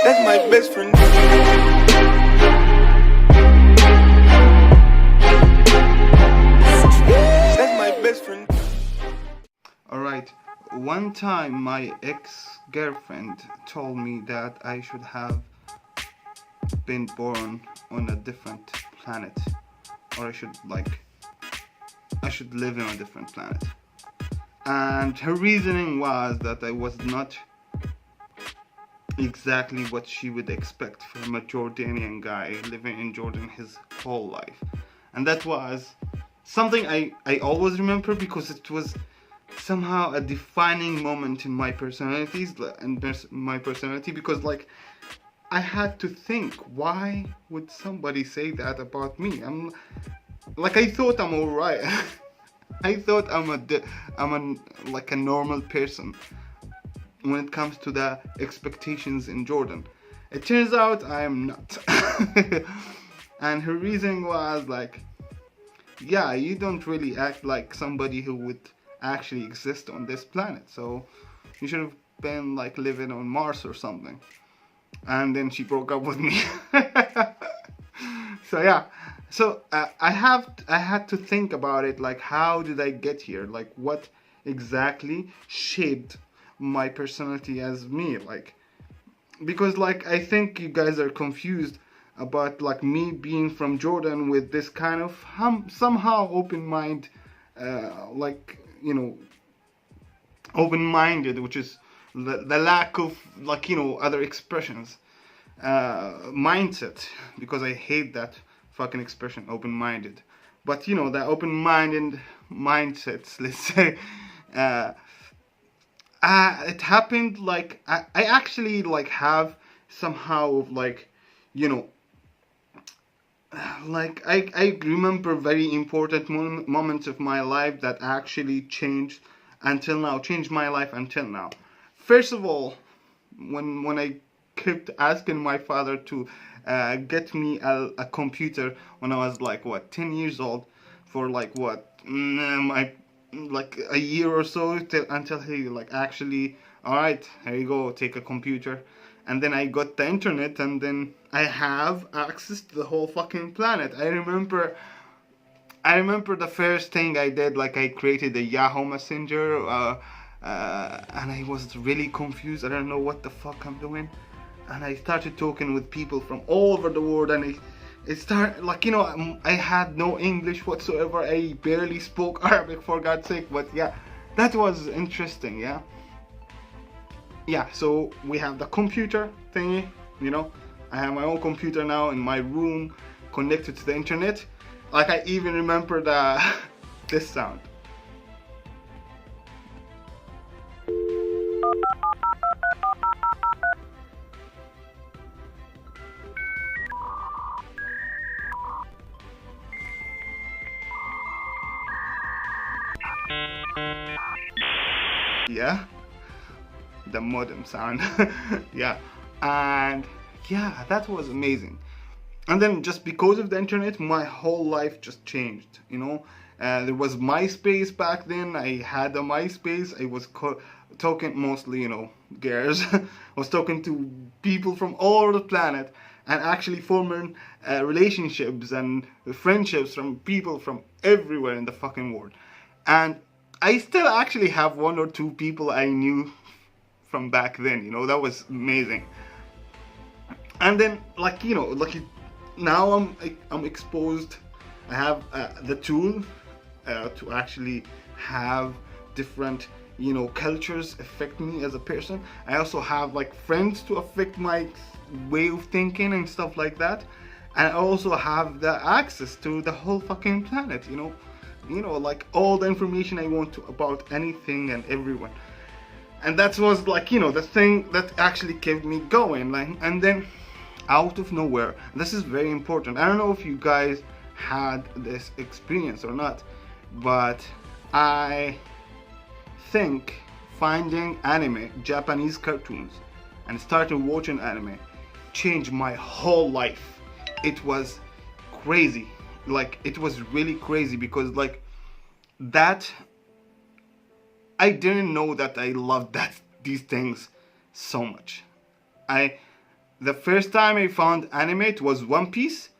That's my best friend. That's my best friend. Alright, one time my ex-girlfriend told me that I should have been born on a different planet, or I should live on a different planet. And her reasoning was that I was not exactly what she would expect from a Jordanian guy living in Jordan his whole life. And that was something I always remember, because it was somehow a defining moment in my personalities and my personality, because like I had to think, why would somebody say that about me? I thought I'm alright. I thought like a normal person when it comes to the expectations in Jordan. It turns out I am not. And her reasoning was like, yeah, you don't really act like somebody who would actually exist on this planet, so you should have been like living on Mars or something. And then she broke up with me. So yeah, so I had to think about it, like how did I get here, like what exactly shaped my personality as me, like, because like I think you guys are confused about like me being from Jordan with this kind of somehow open mind, like, you know, open-minded, which is the lack of, like, you know, other expressions, mindset, because I hate that fucking expression, open-minded. But you know, the open-minded mindsets, let's say, it happened like I actually like have somehow of like, you know, like I remember very important moments of my life that actually changed my life until now. First of all, when I kept asking my father to get me a computer when I was like what 10 years old, for like what my like a year or so, until he like actually, all right, here you go, take a computer. And then I got the internet, and then I have access to the whole fucking planet. I remember the first thing I did, like I created a Yahoo Messenger, and I was really confused. I don't know what the fuck I'm doing. And I started talking with people from all over the world, and it started, like, you know, I had no English whatsoever. I barely spoke Arabic, for God's sake. But yeah, that was interesting, yeah. Yeah, so we have the computer thingy, you know. I have my own computer now in my room, connected to the internet. Like I even remember this sound. Yeah, the modem sound. Yeah, and yeah, that was amazing. And then just because of the internet, my whole life just changed, you know. There was MySpace back then. I had a MySpace. I was talking mostly, you know, girls. I was talking to people from all over the planet, and actually forming relationships and friendships from people from everywhere in the fucking world. And I still actually have one or two people I knew from back then, you know. That was amazing. And then, like, you know, like now I'm exposed. I have the tool to actually have different, you know, cultures affect me as a person. I also have like friends to affect my way of thinking and stuff like that. And I also have the access to the whole fucking planet, you know. You know, like all the information I want to about anything and everyone. And that was like, you know, the thing that actually kept me going. Like, and then out of nowhere, this is very important. I don't know if you guys had this experience or not, but I think finding anime, Japanese cartoons, and starting watching anime changed my whole life. It was crazy. Like, it was really crazy, because like that, I didn't know that I loved these things so much. the first time I found anime, it was One Piece,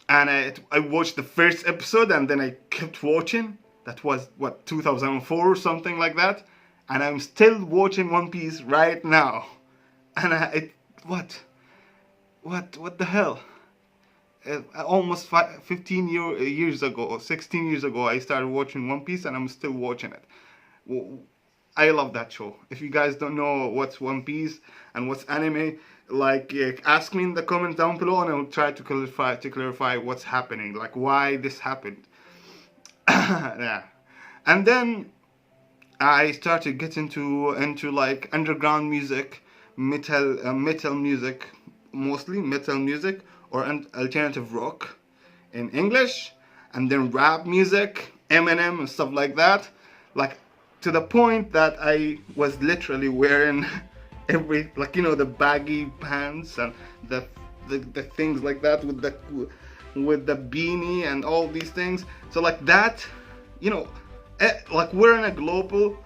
and I watched the first episode and then I kept watching. That was what, 2004 or something like that, and I'm still watching One Piece right now. And what the hell? Almost 15 years ago, or 16 years ago, I started watching One Piece, and I'm still watching it. I love that show. If you guys don't know what's One Piece and what's anime, like ask me in the comments down below, and I'll try to clarify what's happening, like why this happened. Yeah, and then I started getting into like underground music, metal music, mostly metal music or alternative rock in English, and then rap music, Eminem and stuff like that. Like to the point that I was literally wearing every, like, you know, the baggy pants and the things like that with the beanie and all these things. So like that, you know, like we're in a global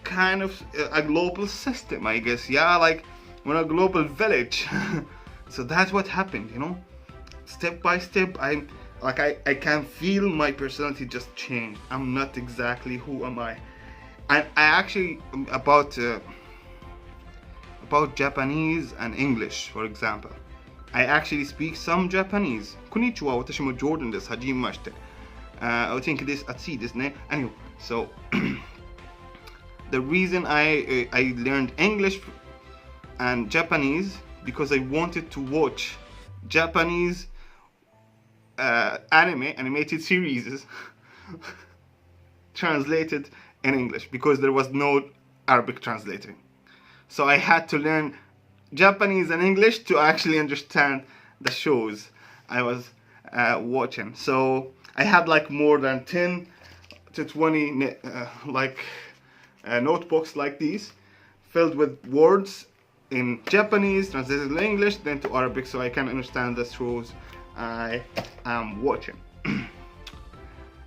kind of a global system, I guess. Yeah, like we're a global village. So that's what happened, you know. Step by step, I can feel my personality just change. I'm not exactly who am I. And I actually about Japanese and English, for example. I actually speak some Japanese. Konnichiwa, watashi mo Jordan desu. Hajimemashite. I think this atsi desu ne. Anyway, so the reason I learned English and Japanese because I wanted to watch Japanese animated series translated in English because there was no Arabic translating. So I had to learn Japanese and English to actually understand the shows I was watching. So I had like more than 10 to 20 notebooks like these filled with words in Japanese, translated in English, then to Arabic, so I can understand the shows I am watching.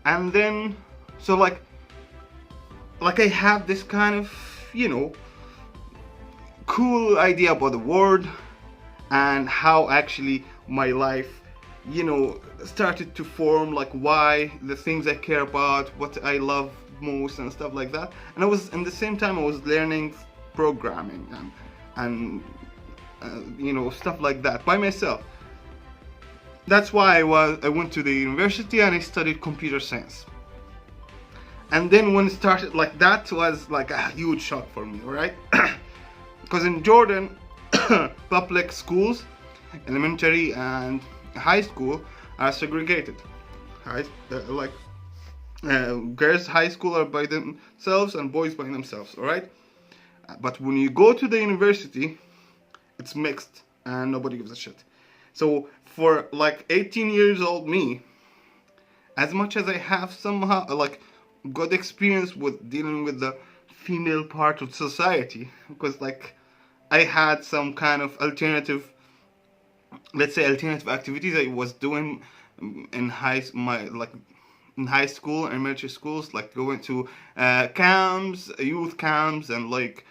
And then, so like I have this kind of, you know, cool idea about the world and how actually my life, you know, started to form, like why the things I care about, what I love most and stuff like that. And I was, in the same time, I was learning programming and you know, stuff like that by myself. That's why I went to the university and I studied computer science. And then when it started, like that was like a huge shock for me, right? Because in Jordan, public schools, elementary and high school are segregated. Girls' high school are by themselves and boys by themselves, alright? But when you go to the university, it's mixed and nobody gives a shit. So for like 18 years old me, as much as I have somehow like good experience with dealing with the female part of society, because like I had some kind of alternative, let's say alternative activities I was doing in high school and elementary schools, like going to camps, youth camps, and like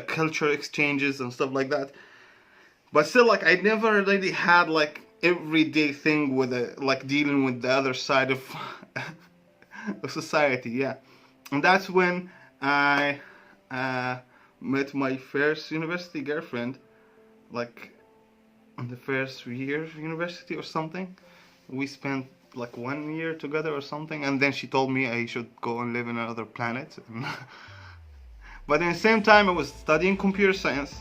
cultural exchanges and stuff like that. But still, like I never really had like everyday thing with like dealing with the other side of of society, yeah. And that's when I met my first university girlfriend, like on the first year of university or something. We spent like 1 year together or something, and then she told me I should go and live in another planet. But at the same time, I was studying computer science,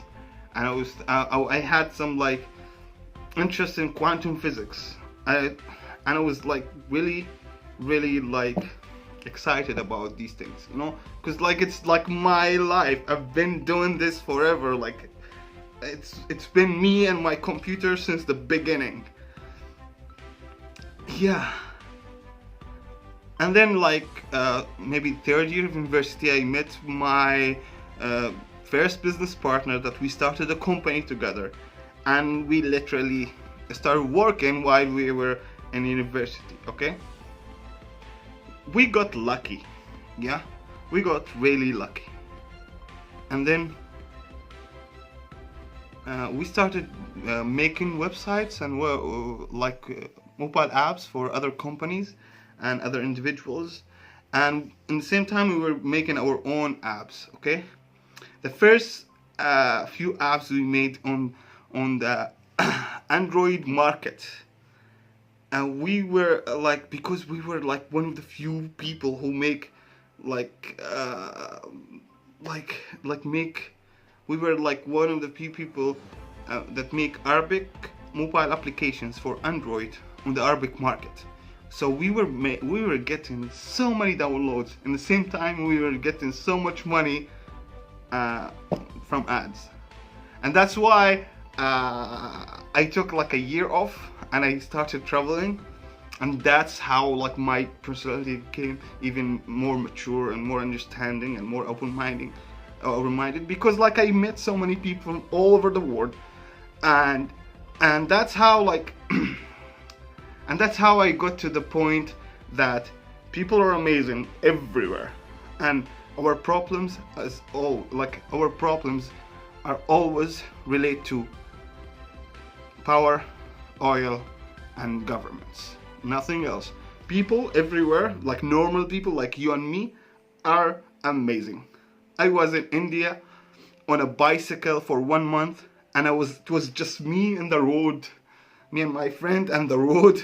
and I had some like interest in quantum physics. And I was like really like excited about these things, you know, because like it's like my life. I've been doing this forever. Like it's been me and my computer since the beginning. Yeah. And then like maybe third year of university, I met my first business partner that we started a company together, and we literally started working while we were in university. Okay, we got lucky. Yeah, we got really lucky. And then we started making websites and mobile apps for other companies and other individuals, and in the same time we were making our own apps. Okay, the first few apps we made on the Android market, and we were because we were like one of the few people who make we were like one of the few people that make Arabic mobile applications for Android on the Arabic market. So we were getting so many downloads, in the same time we were getting so much money from ads, and that's why I took like a year off and I started traveling, and that's how like my personality became even more mature and more understanding and more open-minded, because like I met so many people from all over the world, and that's how like and that's how I got to the point that people are amazing everywhere, and our problems are always related to power, oil, and governments. Nothing else. People everywhere, like normal people like you and me, are amazing. I was in India on a bicycle for 1 month, and it was just me and the road, me and my friend and the road,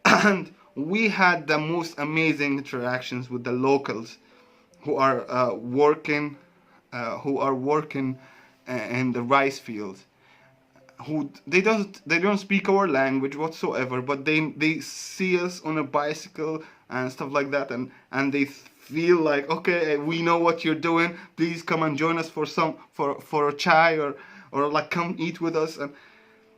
and we had the most amazing interactions with the locals who are working in the rice fields. They don't speak our language whatsoever, but they see us on a bicycle and stuff like that, and they feel like, okay, we know what you're doing, please come and join us for a chai, or like come eat with us. And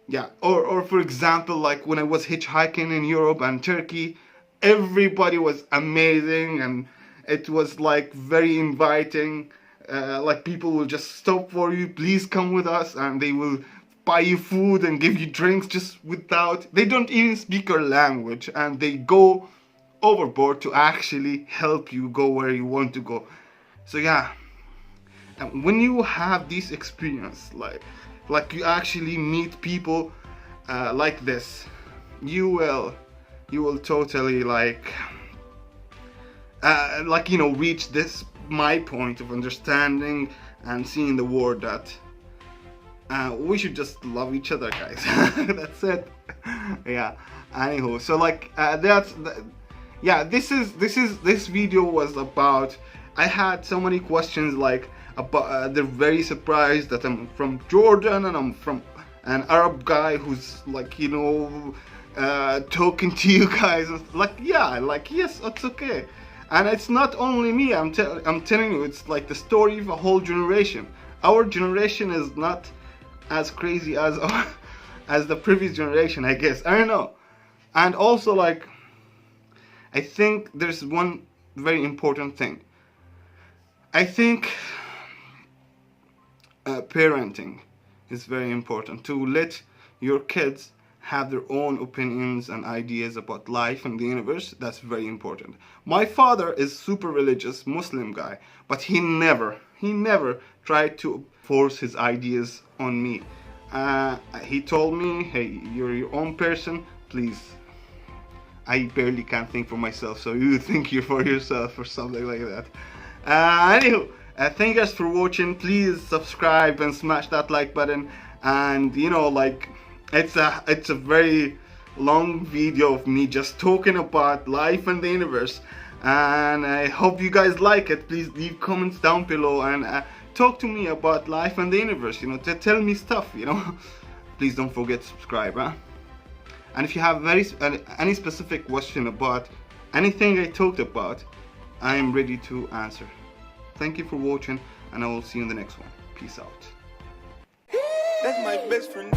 yeah, or for example, like when I was hitchhiking in Europe and Turkey, everybody was amazing, and it was like very inviting. Like people will just stop for you, please come with us, and they will buy you food and give you drinks they don't even speak your language, and they go overboard to actually help you go where you want to go. So yeah, and when you have this experience, like you actually meet people like this, you will totally reach this my point of understanding and seeing the world that we should just love each other, guys. That's it. Yeah. Anywho, so this video was about, I had so many questions about they're very surprised that I'm from Jordan and I'm from an Arab guy who's talking to you guys. Yes, it's okay. And it's not only me, I'm telling you, it's like the story of a whole generation. Our generation is not as crazy as as the previous generation, I guess. I don't know. And also, I think there's one very important thing. I think parenting is very important, to let your kids have their own opinions and ideas about life and the universe. That's very important. My father is super religious Muslim guy, but he never tried to force his ideas on me. He told me, hey, you're your own person, please. I barely can think for myself, so you think you for yourself or something like that. Anywho, thank you guys for watching. Please subscribe and smash that like button. And it's a very long video of me just talking about life and the universe, and I hope you guys like it. Please leave comments down below and talk to me about life and the universe, to tell me stuff, Please don't forget to subscribe, huh? And if you have any specific question about anything I talked about, I am ready to answer. Thank you for watching, and I will see you in the next one. Peace out. That's my best friend.